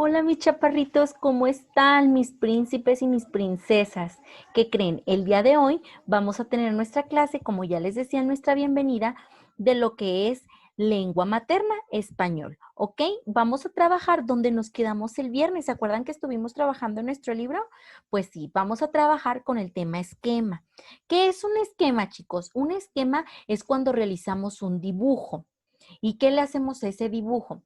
Hola mis chaparritos, ¿cómo están mis príncipes y mis princesas? ¿Qué creen? El día de hoy vamos a tener nuestra clase, como ya les decía, nuestra bienvenida de lo que es lengua materna, español, ¿ok? Vamos a trabajar donde nos quedamos el viernes. ¿Se acuerdan que estuvimos trabajando en nuestro libro? Pues sí, vamos a trabajar con el tema esquema. ¿Qué es un esquema, chicos? Un esquema es cuando realizamos un dibujo. ¿Y qué le hacemos a ese dibujo?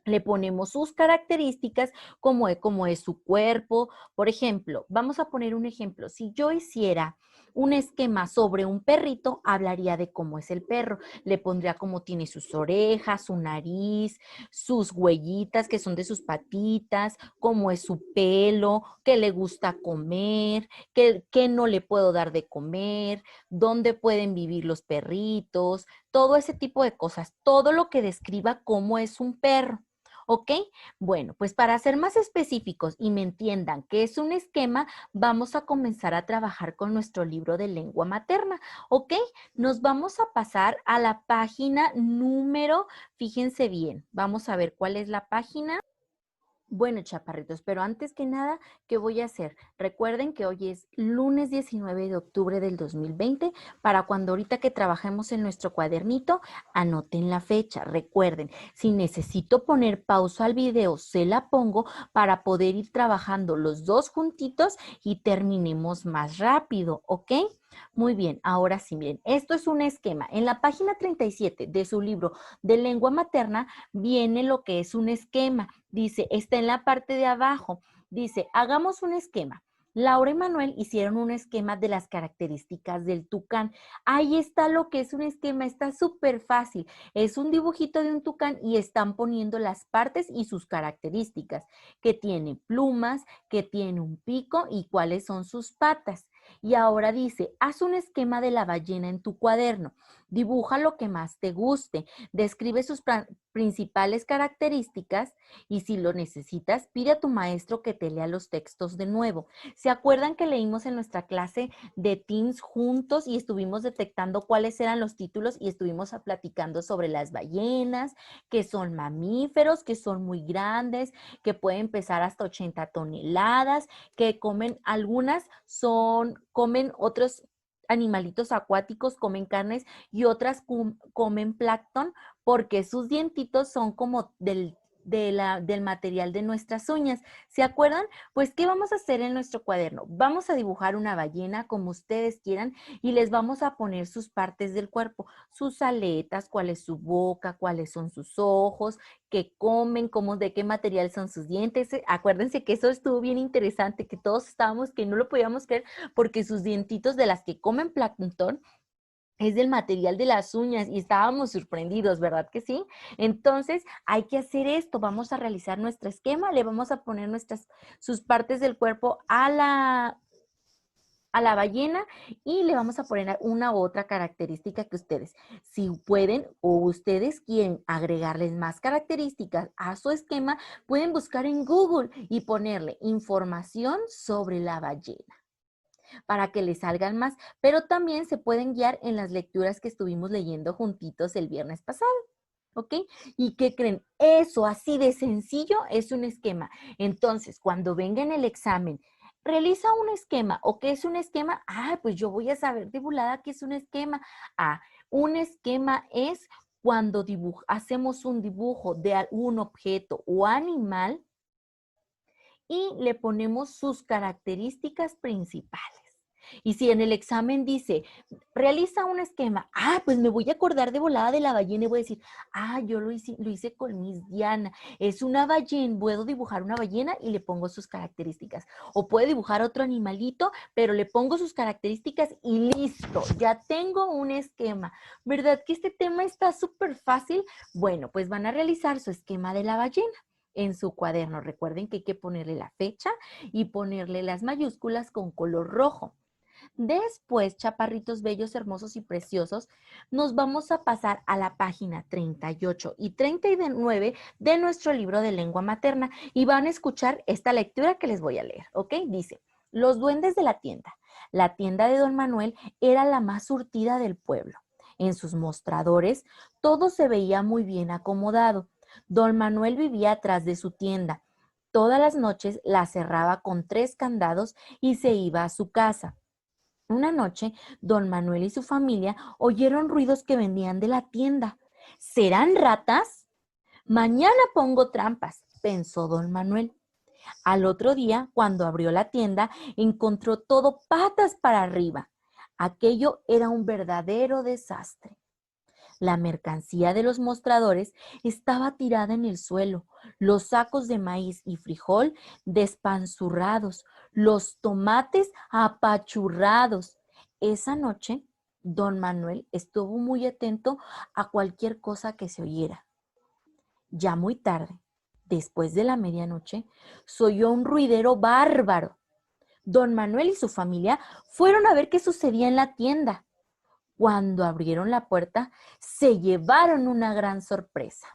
Le ponemos sus características como es su cuerpo. Por ejemplo, vamos a poner un ejemplo. Si yo hiciera un esquema sobre un perrito, hablaría de cómo es el perro. Le pondría cómo tiene sus orejas, su nariz, sus huellitas que son de sus patitas, cómo es su pelo, qué le gusta comer, qué no le puedo dar de comer, dónde pueden vivir los perritos, todo ese tipo de cosas, todo lo que describa cómo es un perro. ¿Ok? Bueno, pues para ser más específicos y me entiendan qué es un esquema, vamos a comenzar a trabajar con nuestro libro de lengua materna. ¿Ok? Nos vamos a pasar a la página número, fíjense bien, vamos a ver cuál es la página. Bueno, chaparritos, pero antes que nada, ¿qué voy a hacer? Recuerden que hoy es lunes 19 de octubre del 2020. Para cuando ahorita que trabajemos en nuestro cuadernito, anoten la fecha. Recuerden, si necesito poner pausa al video, se la pongo para poder ir trabajando los dos juntitos y terminemos más rápido, ¿ok? Muy bien, ahora sí, miren, esto es un esquema. En la página 37 de su libro de lengua materna viene lo que es un esquema. Dice, está en la parte de abajo. Dice, hagamos un esquema. Laura y Manuel hicieron un esquema de las características del tucán. Ahí está lo que es un esquema, está súper fácil. Es un dibujito de un tucán y están poniendo las partes y sus características, que tiene plumas, que tiene un pico y cuáles son sus patas. Y ahora dice, haz un esquema de la ballena en tu cuaderno. Dibuja lo que más te guste. Describe sus principales características y si lo necesitas, pide a tu maestro que te lea los textos de nuevo. ¿Se acuerdan que leímos en nuestra clase de Teams juntos y estuvimos detectando cuáles eran los títulos y estuvimos platicando sobre las ballenas, que son mamíferos, que son muy grandes, que pueden pesar hasta 80 toneladas, que comen, algunas comen otros animalitos acuáticos, comen carnes y otras comen plancton porque sus dientitos son como del material de nuestras uñas. ¿Se acuerdan? Pues, ¿qué vamos a hacer en nuestro cuaderno? Vamos a dibujar una ballena como ustedes quieran y les vamos a poner sus partes del cuerpo, sus aletas, cuál es su boca, cuáles son sus ojos, qué comen, cómo, de qué material son sus dientes. Acuérdense que eso estuvo bien interesante, que todos estábamos, que no lo podíamos creer, porque sus dientitos de las que comen plancton es del material de las uñas y estábamos sorprendidos, ¿verdad que sí? Entonces hay que hacer esto, vamos a realizar nuestro esquema, le vamos a poner sus partes del cuerpo a la ballena y le vamos a poner una u otra característica que ustedes, si pueden o ustedes quieren agregarles más características a su esquema, pueden buscar en Google y ponerle información sobre la ballena para que les salgan más, pero también se pueden guiar en las lecturas que estuvimos leyendo juntitos el viernes pasado. ¿Ok? ¿Y qué creen? Eso así de sencillo es un esquema. Entonces, cuando venga en el examen, realiza un esquema. ¿O qué es un esquema? Ah, pues yo voy a saber de volada qué es un esquema. Ah, un esquema es cuando hacemos un dibujo de algún objeto o animal y le ponemos sus características principales. Y si en el examen dice, realiza un esquema, pues me voy a acordar de volada de la ballena y voy a decir, yo lo hice con Miss Diana. Es una ballena, puedo dibujar una ballena y le pongo sus características. O puedo dibujar otro animalito, pero le pongo sus características y listo, ya tengo un esquema. ¿Verdad que este tema está súper fácil? Bueno, pues van a realizar su esquema de la ballena en su cuaderno. Recuerden que hay que ponerle la fecha y ponerle las mayúsculas con color rojo. Después, chaparritos bellos, hermosos y preciosos, nos vamos a pasar a la página 38 y 39 de nuestro libro de lengua materna y van a escuchar esta lectura que les voy a leer, ¿ok? Dice, los duendes de la tienda. La tienda de don Manuel era la más surtida del pueblo. En sus mostradores todo se veía muy bien acomodado. Don Manuel vivía atrás de su tienda. Todas las noches la cerraba con 3 candados y se iba a su casa. Una noche, don Manuel y su familia oyeron ruidos que venían de la tienda. ¿Serán ratas? Mañana pongo trampas, pensó don Manuel. Al otro día, cuando abrió la tienda, encontró todo patas para arriba. Aquello era un verdadero desastre. La mercancía de los mostradores estaba tirada en el suelo, los sacos de maíz y frijol despanzurrados, los tomates apachurrados. Esa noche, don Manuel estuvo muy atento a cualquier cosa que se oyera. Ya muy tarde, después de la medianoche, se oyó un ruidero bárbaro. Don Manuel y su familia fueron a ver qué sucedía en la tienda. Cuando abrieron la puerta, se llevaron una gran sorpresa.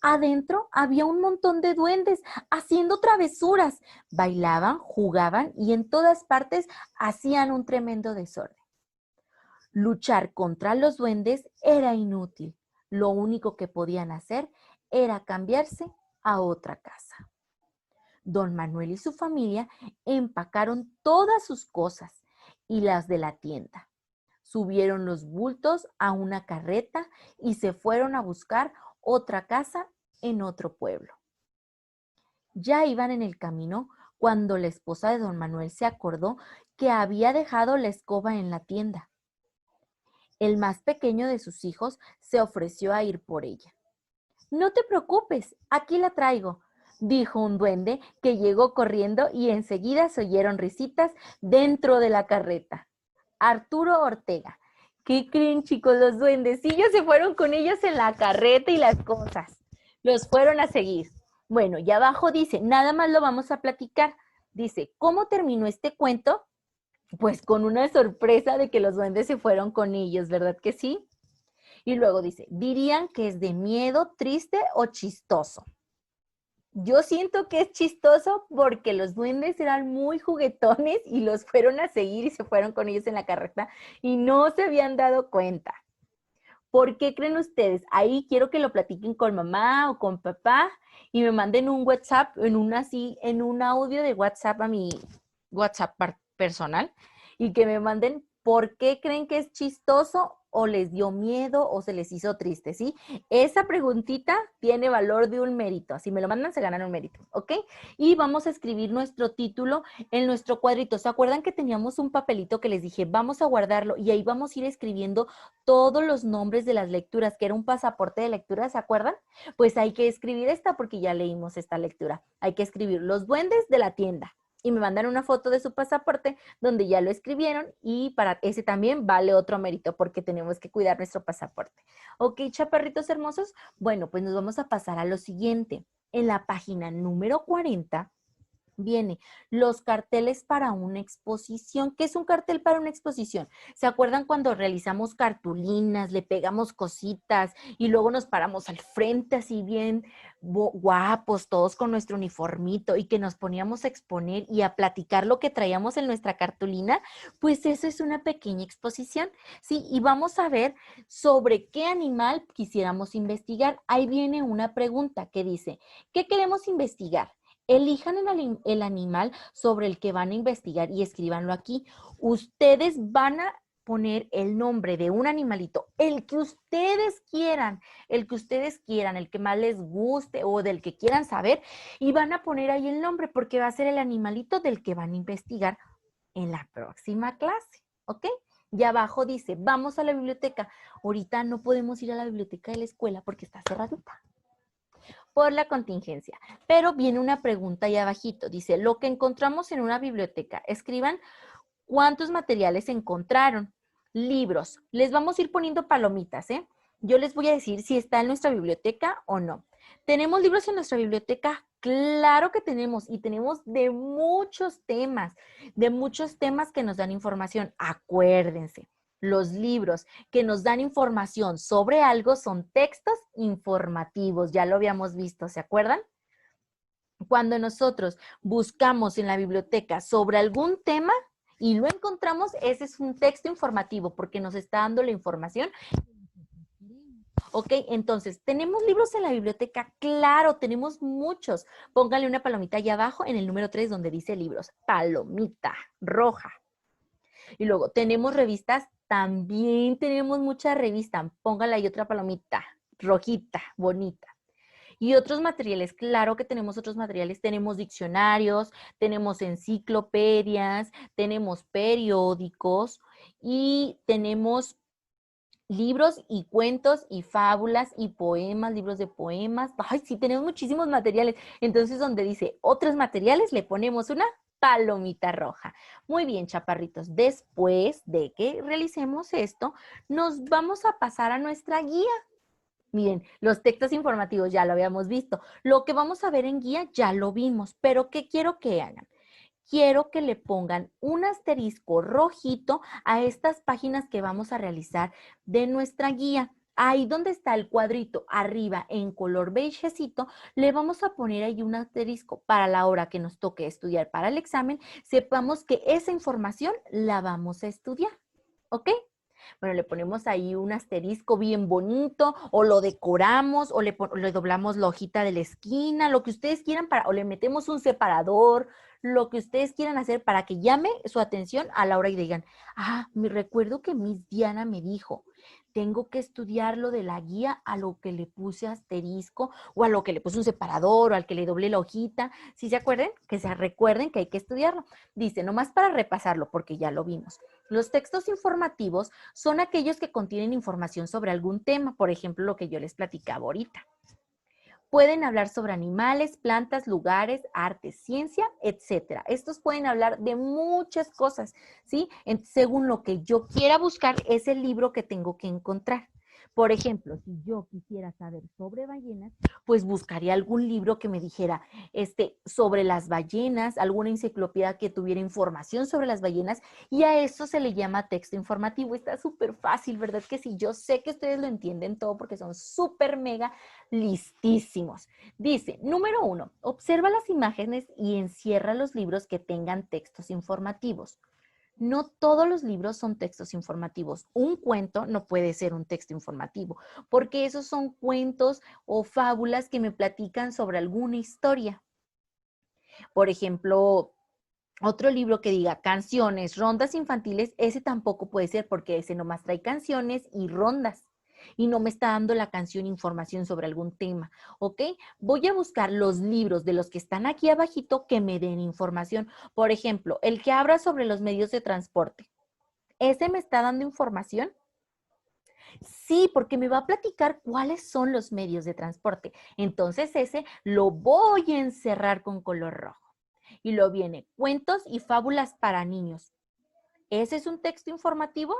Adentro había un montón de duendes haciendo travesuras. Bailaban, jugaban y en todas partes hacían un tremendo desorden. Luchar contra los duendes era inútil. Lo único que podían hacer era cambiarse a otra casa. Don Manuel y su familia empacaron todas sus cosas y las de la tienda. Subieron los bultos a una carreta y se fueron a buscar otra casa en otro pueblo. Ya iban en el camino cuando la esposa de don Manuel se acordó que había dejado la escoba en la tienda. El más pequeño de sus hijos se ofreció a ir por ella. No te preocupes, aquí la traigo, dijo un duende que llegó corriendo y enseguida se oyeron risitas dentro de la carreta. Arturo Ortega. ¿Qué creen, chicos? Los duendecillos se fueron con ellos en la carreta y las cosas. Los fueron a seguir. Bueno, y abajo dice, nada más lo vamos a platicar. Dice, ¿cómo terminó este cuento? Pues con una sorpresa de que los duendes se fueron con ellos, ¿verdad que sí? Y luego dice, dirían que es de miedo, triste o chistoso. Yo siento que es chistoso porque los duendes eran muy juguetones y los fueron a seguir y se fueron con ellos en la carreta y no se habían dado cuenta. ¿Por qué creen ustedes? Ahí quiero que lo platiquen con mamá o con papá y me manden un WhatsApp, en un audio de WhatsApp a mi WhatsApp personal y que me manden por qué creen que es chistoso o les dio miedo o se les hizo triste, ¿sí? Esa preguntita tiene valor de un mérito. Si me lo mandan, se ganan un mérito, ¿ok? Y vamos a escribir nuestro título en nuestro cuadrito. ¿Se acuerdan que teníamos un papelito que les dije, vamos a guardarlo y ahí vamos a ir escribiendo todos los nombres de las lecturas, que era un pasaporte de lectura, ¿se acuerdan? Pues hay que escribir esta porque ya leímos esta lectura. Hay que escribir Los duendes de la tienda. Y me mandan una foto de su pasaporte donde ya lo escribieron y para ese también vale otro mérito porque tenemos que cuidar nuestro pasaporte. Ok, chaparritos hermosos, bueno, pues nos vamos a pasar a lo siguiente. En la página número 40 viene los carteles para una exposición. ¿Qué es un cartel para una exposición? ¿Se acuerdan cuando realizamos cartulinas, le pegamos cositas y luego nos paramos al frente así bien guapos, todos con nuestro uniformito y que nos poníamos a exponer y a platicar lo que traíamos en nuestra cartulina? Pues eso es una pequeña exposición, ¿sí? Y vamos a ver sobre qué animal quisiéramos investigar. Ahí viene una pregunta que dice, ¿qué queremos investigar? Elijan el animal sobre el que van a investigar y escríbanlo aquí. Ustedes van a poner el nombre de un animalito, el que ustedes quieran, el que más les guste o del que quieran saber, y van a poner ahí el nombre porque va a ser el animalito del que van a investigar en la próxima clase, ¿ok? Y abajo dice, vamos a la biblioteca. Ahorita no podemos ir a la biblioteca de la escuela porque está cerradita por la contingencia. Pero viene una pregunta ahí abajito. Dice, lo que encontramos en una biblioteca. Escriban cuántos materiales encontraron. Libros. Les vamos a ir poniendo palomitas, ¿eh? Yo les voy a decir si está en nuestra biblioteca o no. ¿Tenemos libros en nuestra biblioteca? Claro que tenemos y tenemos de muchos temas que nos dan información. Acuérdense. Los libros que nos dan información sobre algo son textos informativos, ya lo habíamos visto, ¿se acuerdan? Cuando nosotros buscamos en la biblioteca sobre algún tema y lo encontramos, ese es un texto informativo porque nos está dando la información. Ok, entonces, ¿tenemos libros en la biblioteca? Claro, tenemos muchos. Póngale una palomita allá abajo en el número 3 donde dice libros. Palomita roja. Y luego, ¿tenemos revistas? También tenemos muchas revistas. Póngale ahí otra palomita rojita, bonita. Y otros materiales, claro que tenemos otros materiales, tenemos diccionarios, tenemos enciclopedias, tenemos periódicos y tenemos libros y cuentos y fábulas y poemas, libros de poemas. Ay, sí, tenemos muchísimos materiales. Entonces, donde dice otros materiales, le ponemos una palomita roja. Muy bien, chaparritos. Después de que realicemos esto, nos vamos a pasar a nuestra guía. Miren, los textos informativos ya lo habíamos visto. Lo que vamos a ver en guía ya lo vimos, pero ¿qué quiero que hagan? Quiero que le pongan un asterisco rojito a estas páginas que vamos a realizar de nuestra guía. Ahí donde está el cuadrito arriba en color beigecito, le vamos a poner ahí un asterisco para la hora que nos toque estudiar para el examen, sepamos que esa información la vamos a estudiar. ¿Ok? Bueno, le ponemos ahí un asterisco bien bonito, o lo decoramos, o le doblamos la hojita de la esquina, lo que ustedes quieran, o le metemos un separador, lo que ustedes quieran hacer para que llame su atención a la hora y digan, me recuerdo que Miss Diana me dijo, tengo que estudiar lo de la guía a lo que le puse asterisco, o a lo que le puse un separador, o al que le doblé la hojita. ¿Sí se acuerdan? Que se recuerden que hay que estudiarlo. Dice, nomás para repasarlo, porque ya lo vimos. Los textos informativos son aquellos que contienen información sobre algún tema, por ejemplo, lo que yo les platicaba ahorita. Pueden hablar sobre animales, plantas, lugares, arte, ciencia, etcétera. Estos pueden hablar de muchas cosas, ¿sí? Según lo que yo quiera buscar, es el libro que tengo que encontrar. Por ejemplo, si yo quisiera saber sobre ballenas, pues buscaría algún libro que me dijera sobre las ballenas, alguna enciclopedia que tuviera información sobre las ballenas, y a eso se le llama texto informativo. Está súper fácil, ¿verdad? Que sí, yo sé que ustedes lo entienden todo porque son súper mega listísimos. Dice, número 1, observa las imágenes y encierra los libros que tengan textos informativos. No todos los libros son textos informativos. Un cuento no puede ser un texto informativo, porque esos son cuentos o fábulas que me platican sobre alguna historia. Por ejemplo, otro libro que diga canciones, rondas infantiles, ese tampoco puede ser porque ese nomás trae canciones y rondas. Y no me está dando la canción información sobre algún tema, ¿ok? Voy a buscar los libros de los que están aquí abajito que me den información. Por ejemplo, el que habla sobre los medios de transporte. ¿Ese me está dando información? Sí, porque me va a platicar cuáles son los medios de transporte. Entonces ese lo voy a encerrar con color rojo. Y luego viene cuentos y fábulas para niños. ¿Ese es un texto informativo?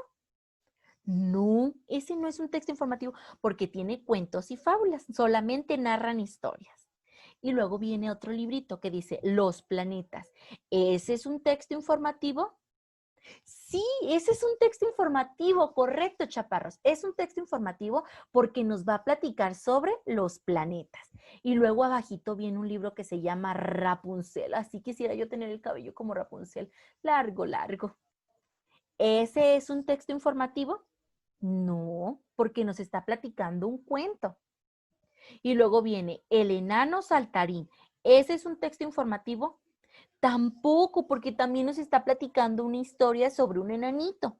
No, ese no es un texto informativo porque tiene cuentos y fábulas, solamente narran historias. Y luego viene otro librito que dice Los planetas. ¿Ese es un texto informativo? Sí, ese es un texto informativo, correcto, chaparros. Es un texto informativo porque nos va a platicar sobre los planetas. Y luego abajito viene un libro que se llama Rapunzel. Así quisiera yo tener el cabello como Rapunzel, largo, largo. ¿Ese es un texto informativo? No, porque nos está platicando un cuento. Y luego viene El enano saltarín. ¿Ese es un texto informativo? Tampoco, porque también nos está platicando una historia sobre un enanito.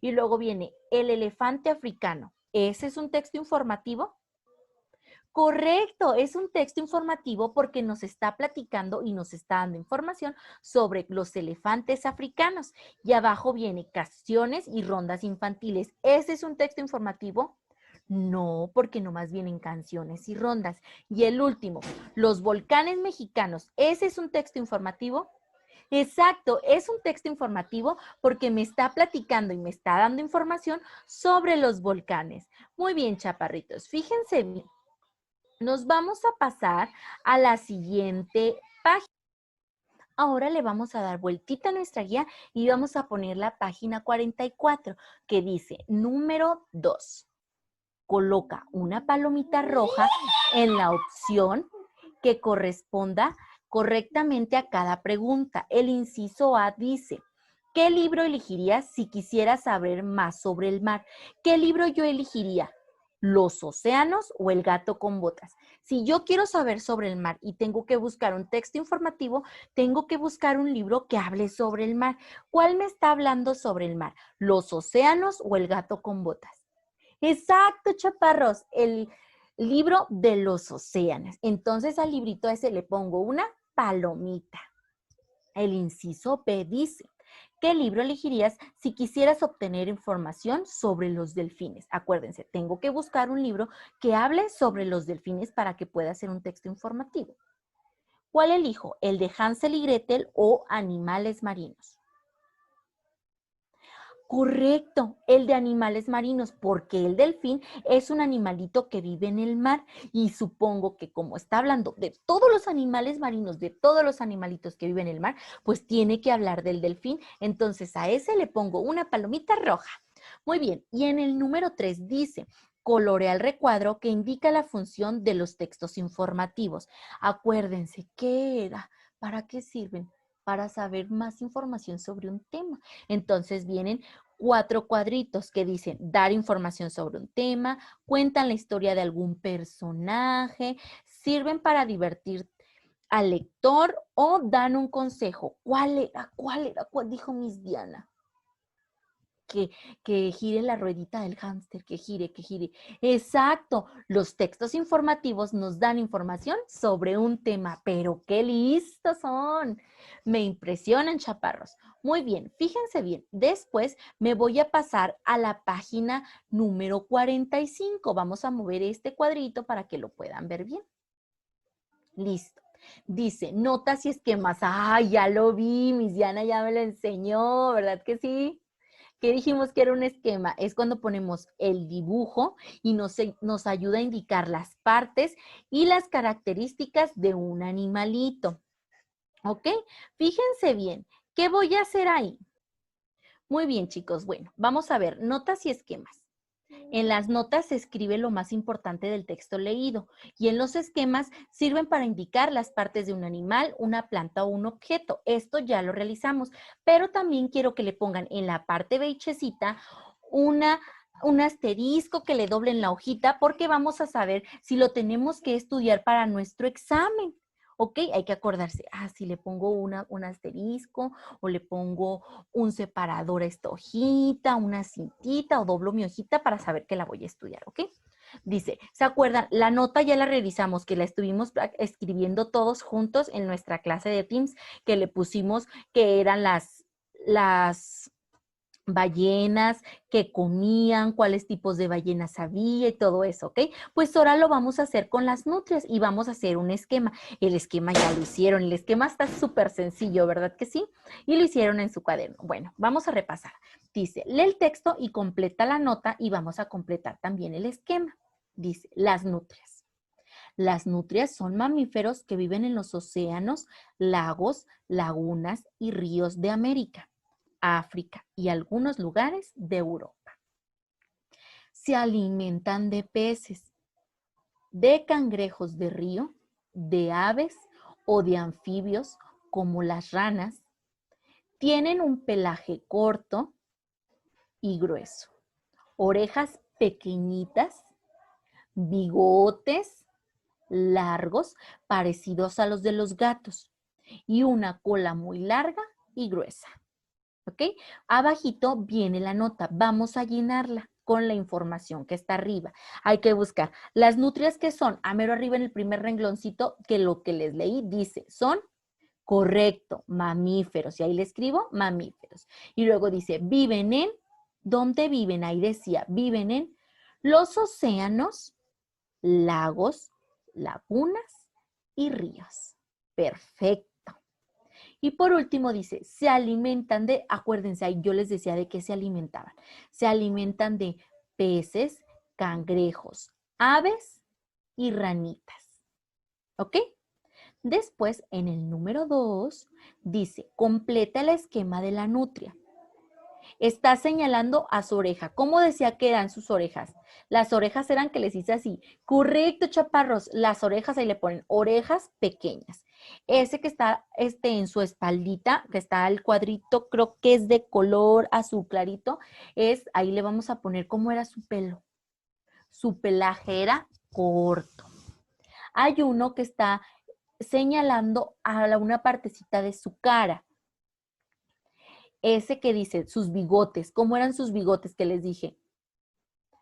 Y luego viene El elefante africano. ¿Ese es un texto informativo? Correcto, es un texto informativo porque nos está platicando y nos está dando información sobre los elefantes africanos. Y abajo viene canciones y rondas infantiles. ¿Ese es un texto informativo? No, porque nomás vienen canciones y rondas. Y el último, los volcanes mexicanos. ¿Ese es un texto informativo? Exacto, es un texto informativo porque me está platicando y me está dando información sobre los volcanes. Muy bien, chaparritos, fíjense bien. Nos vamos a pasar a la siguiente página. Ahora le vamos a dar vueltita a nuestra guía y vamos a poner la página 44 que dice número 2. Coloca una palomita roja en la opción que corresponda correctamente a cada pregunta. El inciso A dice, ¿qué libro elegirías si quisieras saber más sobre el mar? ¿Qué libro yo elegiría? los océanos o el gato con botas. Si yo quiero saber sobre el mar y tengo que buscar un texto informativo, tengo que buscar un libro que hable sobre el mar. ¿Cuál me está hablando sobre el mar? ¿Los océanos o el gato con botas? Exacto, chaparros, el libro de los océanos. Entonces al librito ese le pongo una palomita. El inciso B dice, ¿qué libro elegirías si quisieras obtener información sobre los delfines? Acuérdense, tengo que buscar un libro que hable sobre los delfines para que pueda ser un texto informativo. ¿Cuál elijo? ¿El de Hansel y Gretel o Animales Marinos? Correcto, el de animales marinos, porque el delfín es un animalito que vive en el mar y supongo que como está hablando de todos los animales marinos, de todos los animalitos que viven en el mar, pues tiene que hablar del delfín. Entonces a ese le pongo una palomita roja. Muy bien, y en el número 3 dice, colorea el recuadro que indica la función de los textos informativos. Acuérdense, ¿qué era? ¿Para qué sirven? Para saber más información sobre un tema. Entonces vienen 4 cuadritos que dicen dar información sobre un tema, cuentan la historia de algún personaje, sirven para divertir al lector o dan un consejo. ¿Cuál era? ¿Cuál era? ¿Cuál dijo Miss Diana? Que gire la ruedita del hámster, que gire, que gire. Exacto, los textos informativos nos dan información sobre un tema, pero qué listos son. Me impresionan, chaparros. Muy bien, fíjense bien. Después me voy a pasar a la página número 45. Vamos a mover este cuadrito para que lo puedan ver bien. Listo. Dice, notas y esquemas. ¡Ay, ya lo vi! Miss Diana ya me lo enseñó, ¿verdad que sí? ¿Qué dijimos que era un esquema? Es cuando ponemos el dibujo y nos ayuda a indicar las partes y las características de un animalito. ¿Ok? Fíjense bien, ¿qué voy a hacer ahí? Muy bien, chicos. Bueno, vamos a ver notas y esquemas. En las notas se escribe lo más importante del texto leído y en los esquemas sirven para indicar las partes de un animal, una planta o un objeto. Esto ya lo realizamos, pero también quiero que le pongan en la parte beichecita un asterisco, que le doblen la hojita porque vamos a saber si lo tenemos que estudiar para nuestro examen. ¿Ok? Hay que acordarse, si le pongo un asterisco o le pongo un separador a esta hojita, una cintita o doblo mi hojita para saber que la voy a estudiar, ¿ok? Dice, ¿se acuerdan? La nota ya la revisamos, que la estuvimos escribiendo todos juntos en nuestra clase de Teams, que le pusimos que eran las ballenas, que comían, cuáles tipos de ballenas había y todo eso, ¿ok? Pues ahora lo vamos a hacer con las nutrias y vamos a hacer un esquema. El esquema ya lo hicieron, el esquema está súper sencillo, ¿verdad que sí? Y lo hicieron en su cuaderno. Bueno, vamos a repasar. Dice, lee el texto y completa la nota y vamos a completar también el esquema. Dice, las nutrias. Las nutrias son mamíferos que viven en los océanos, lagos, lagunas y ríos de América, África y algunos lugares de Europa. Se alimentan de peces, de cangrejos de río, de aves o de anfibios como las ranas. Tienen un pelaje corto y grueso, orejas pequeñitas, bigotes largos parecidos a los de los gatos y una cola muy larga y gruesa. ¿Ok? Abajito viene la nota. Vamos a llenarla con la información que está arriba. Hay que buscar las nutrias que son, a mero arriba en el primer rengloncito, que lo que les leí dice, son, correcto, mamíferos. Y ahí le escribo mamíferos. Y luego dice, viven en, ¿dónde viven? Ahí decía, viven en los océanos, lagos, lagunas y ríos. Perfecto. Y por último dice, se alimentan de, acuérdense, ahí yo les decía de qué se alimentaban. Se alimentan de peces, cangrejos, aves y ranitas. ¿Ok? Después, en el número 2, dice, completa el esquema de la nutria. Está señalando a su oreja. ¿Cómo decía que eran sus orejas? Las orejas eran que les hice así. Correcto, chaparros. Las orejas, ahí le ponen orejas pequeñas. Ese que está en su espaldita, que está el cuadrito, creo que es de color azul clarito, ahí le vamos a poner cómo era su pelo. Su pelaje era corto. Hay uno que está señalando a una partecita de su cara. Ese que dice sus bigotes. ¿Cómo eran sus bigotes que les dije?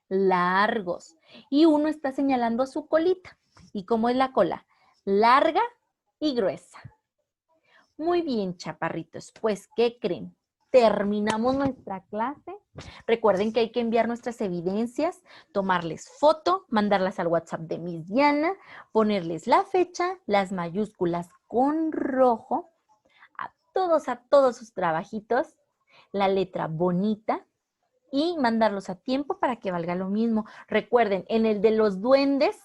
Largos. Y uno está señalando a su colita. ¿Y cómo es la cola? Larga y gruesa. Muy bien, chaparritos. Pues, ¿qué creen? Terminamos nuestra clase. Recuerden que hay que enviar nuestras evidencias, tomarles foto, mandarlas al WhatsApp de Miss Diana, ponerles la fecha, las mayúsculas con rojo, a todos sus trabajitos, la letra bonita y mandarlos a tiempo para que valga lo mismo. Recuerden, en el de los duendes,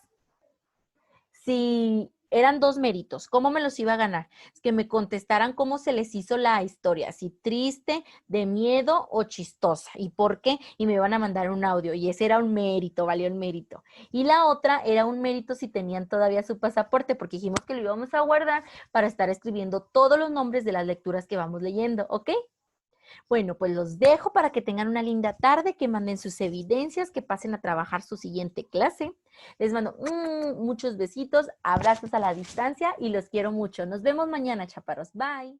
si eran 2 méritos, ¿cómo me los iba a ganar? Es que me contestaran cómo se les hizo la historia, si triste, de miedo o chistosa, y por qué, y me iban a mandar un audio, y ese era un mérito, valió el mérito. Y la otra era un mérito si tenían todavía su pasaporte, porque dijimos que lo íbamos a guardar para estar escribiendo todos los nombres de las lecturas que vamos leyendo, ¿ok? Bueno, pues los dejo para que tengan una linda tarde, que manden sus evidencias, que pasen a trabajar su siguiente clase. Les mando muchos besitos, abrazos a la distancia y los quiero mucho. Nos vemos mañana, chaparros. Bye.